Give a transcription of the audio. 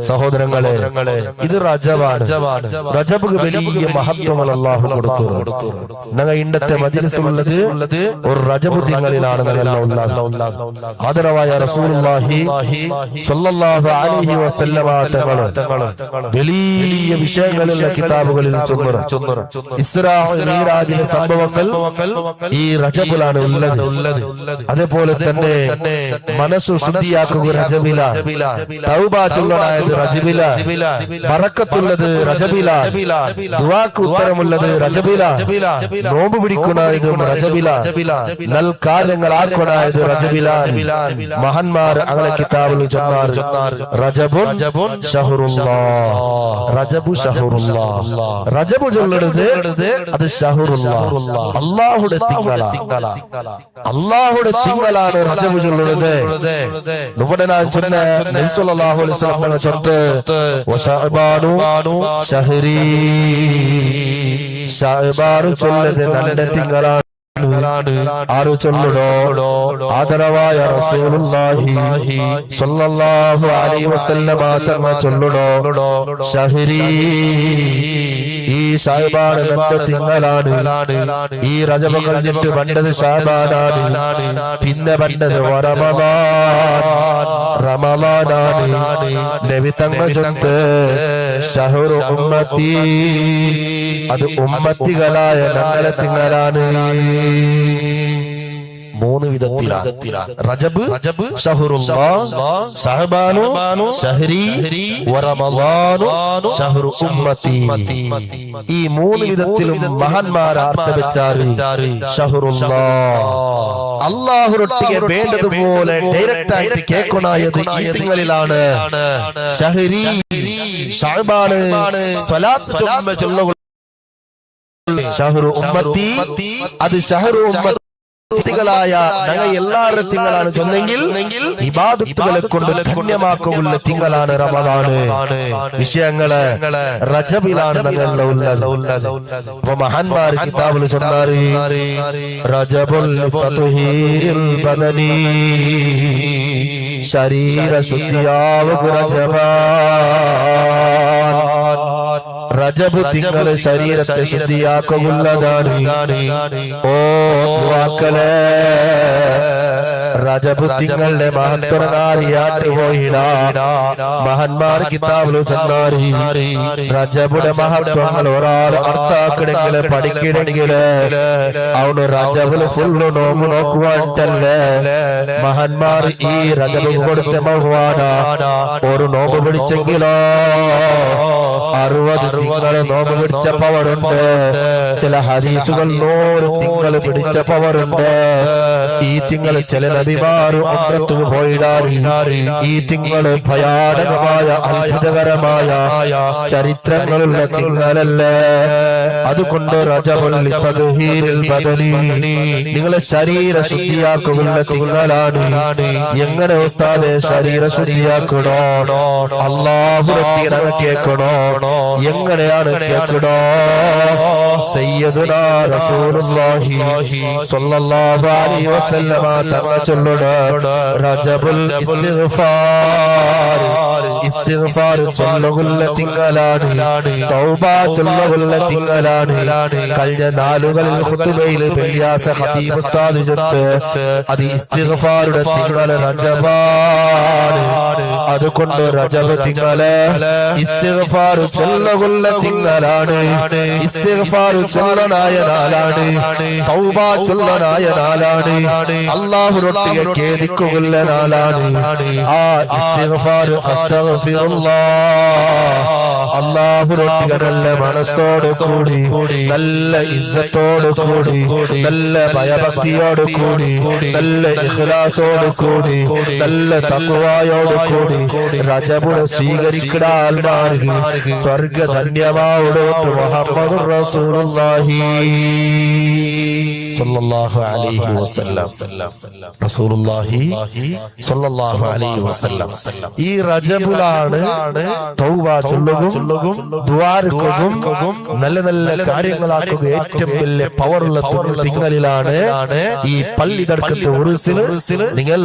സഹോദരങ്ങളെ, ഇത് റജബാണ്. റജബ് വലിയ മഹത്വങ്ങൾ അല്ലാഹു കൊടുത്തു. ഞങ്ങൾ ഇന്നത്തെ മജ്‌ലിസുള്ളത് ഒരു റജബ് തിങ്കളിലാണ്. ആദരവായ റസൂലുള്ളാഹി സ്വല്ലല്ലാഹു അലൈഹി വസല്ലമ തങ്ങൾ വലിയ വിഷയങ്ങളുള്ള കിതാബുകളിൽ ചൊന്നു. ഇസ്രാ മിഅ്റാജിലെ സംഭവങ്ങൾ ഈ റജബിലാണ് ഉള്ളത്. അതേപോലെ തന്നെ മനസ്സു ശുദ്ധിയാക്കുക റജബില, തൗബ ചൊല്ലണ റജബില, ബറക്കത്തുള്ളത് റജബില, ദുആക്ക് ഉത്തരമുള്ളത് റജബില, നോമ്പ് പിടിക്കുന്നത് റജബില, നൽകാര്യങ്ങൾ ആക്കണത് റജബില. മഹാന്മാർ അങ്ങനെ കിതാബിൽ ചൊന്നാർ റജബുൻ ശഹറുല്ലാഹ്, റജബു ശഹറുല്ലാഹ്. റജബ് ചൊല്ലുന്നത് അത് ശഹറുല്ലാഹ്, അല്ലാഹുവിന്റെ തിങ്കളാണ്. അല്ലാഹുവിന്റെ തിങ്കളാണ് റജബ് ചൊല്ലുന്നത്. ഇവിടെ ഞാൻ ചൊന്ന നബി സല്ലല്ലാഹു അലൈഹി വസല്ലം വശഅബാനു ശഹരി, ശഅബാനു ചൊല്ലുന്നത് നല്ല തിങ്കളാണ്. ആരു ചൊല്ലുടോ? ആദരവായ റസൂലുള്ളാഹി സ്വല്ലല്ലാഹു അലൈഹി വസല്ലമ തങ്ങൾ ചൊല്ലുടോ ശഹരി, ഈ ശഅബാൻ നല്ല തിങ്കളാണ്. ഈ റജബ് കഴിഞ്ഞിട്ട് പണ്ടത് ശഅബാനാണ്, പിന്നെ പണ്ടത് റമളാനാണ്. നബി തങ്ങൾ ചൊല്ലുന്നത് ശഹറു ഉമ്മത്തി, അത് ഉമ്മത്തികളായ ഞങ്ങളെ തിങ്കളാണ്. മൂന്ന് വിധത്തിലാണ് റജബ്, ശഹറുല്ലാഹ്, ശഅബാനു ശഹരി, വറമളാനു ശഹറു ഉമ്മത്തി. ഈ മൂന്ന് വിധത്തിലും മഹാന്മാർ അർത്ഥം വെച്ചാറ് ശഹറുല്ലാഹ്, അല്ലാഹുവൊട്ടിಗೆ വേണ്ടതുപോലെ ഡയറക്റ്റ് ആയിട്ട് കേൾക്കണായത് ഈ തിങ്കളിലാണ്. ശഹരി, ശഅബാന് സ്വലാത്ത് ചൊല്ലുക. ശഹറു ഉമ്മത്തി, അത് ശഹറു ഉമ്മത്തികളായ ഞങ്ങൾ എല്ലാവരുടെ തിങ്കളാണ് ചൊന്നെങ്കിൽ ഇബാദത്തുകളെ കൊണ്ട് ധന്യമാക്കുള്ള തിങ്കളാണ് റമദാന്. വിഷയങ്ങള് റജബിലാണ് ഉള്ളത്. അപ്പൊ മഹാന്മാർ കിതാബിൽ ചൊന്നാറ് റജബുൽ തത്ഹീരിൽ ബദനി, ശരീര ശുദ്ധിയാവുക റജബ് തിങ്കൾ ശരീരത്തെ ശുദ്ധിയാക്കുള്ളതാണ്. ഓ വാക്കളെ, റജബ് തിങ്കളുടെ മഹത്വനാരിയാട്ട് പോയിടാ. മഹാന്മാർ കിതാബിൽ ചെന്നാരി റജബുടെ മഹത്വങ്ങൾ ഒരാൾ അർത്ഥാക്കണമെങ്കിൽ പഠിക്കണമെങ്കിൽ അവന് റജബിൽ ഫുള്ള് നോമ്പ് നോക്കുവാട്ടല്ലേ. മഹാന്മാർ ഈ റജബ് കൊടുത്ത ബഹുമാന ഒരു നോമ്പ് പിടിച്ചെങ്കിലോ 60 തിങ്കള് നോമ്പ് പിടിച്ച പവറുണ്ട്. ചില ഹദീസുകൾ 100 തിങ്കള് പിടിച്ച പവറുണ്ട്. ഈ തിങ്കള് ചില നബിമാരും ഉംറത്ത് പോയിടാറി. ഈ തിങ്കള് ഭയാനകമായ അത്ഭുതകരമായ ചരിത്രങ്ങളുള്ള തിങ്കളല്ലേ. അതുകൊണ്ട് റജബുൽ തത്ഹീരിൽ ബദനി, നിങ്ങളെ ശരീര ശുദ്ധിയാക്കുള്ള തിങ്കളാണ്. എങ്ങനെ ഉസ്താദേ ശരീര ശുദ്ധിയാക്കണോ? അല്ലാഹുവിനെ കേൾക്കണോ? എങ്ങനെയാണ് കേൾക്കണോ? സയ്യിദുനാ റസൂലുള്ളാഹി സ്വല്ലല്ലാഹു അലൈഹി വസല്ലമ തങ്ങൾ ചൊല്ലുന്നു റജബുൽ ഇസ്തിഗ്ഫാർ, ഇസ്തിഗ്ഫാർ ചൊല്ലുന്ന തിങ്കളാണ്. തൗബ ചൊല്ലുന്ന തിങ്കളാണ്. കഴിഞ്ഞ നാളുകളിൽ ഖുതുബയിൽ ബിയാസ ഖതീബ് ഉസ്താദ് ചൊല്ല് അത് ഇസ്തിഗ്ഫാറുടെ തിങ്കൾ റജബാണ്. അതുകൊണ്ട് റജബ് തിങ്കള് ഇസ്തിഗ്ഫാർ ചൊല്ലുന്ന തിങ്കളാണ്. ഇസ്തിഗ്ഫാർ ചൊല്ലനായ നാളാണ്. തൗബ ചൊല്ലനായ നാളാണ്. അല്ലാഹുവൊട്ടിಗೆ ഖേദിക്കുകയുള്ള നാളാണ്. ആ ഇസ്തിഗ്ഫാർ അസ്തഗ്ഫിറുല്ലാഹ്, അല്ലാഹുവൊട്ടിಗೆ നല്ല മനസ്സോട് കൂടി, നല്ല ഇസ്സത്തോട് കൂടി, നല്ല ഭയഭക്തിയോട് കൂടി, നല്ല ഇഖ്ലാസോട് കൂടി, നല്ല തഖ്വയോട് കൂടി റജബുടെ സ്വീകരിക്കടാൽ മാർഗി സ്വർഗ ധന്യമാവുടോ മുഹമ്മദുർ റസൂലുള്ളാഹി സ്വല്ലല്ലാഹു അലൈഹി വസല്ലം. റസൂലുള്ളാഹി സ്വല്ലല്ലാഹു അലൈഹി വസല്ലം ഈ റജബിലാണ് തൗബ ചൊല്ലുകയും ദുആർക്കും നല്ല നല്ല കാര്യങ്ങളാക്കുക ഏറ്റവും വലിയ പവറുള്ള തിങ്കളിലാണ് ഈ പള്ളി കടക്കത്തെ ഉറുസിൽ നിങ്ങൾ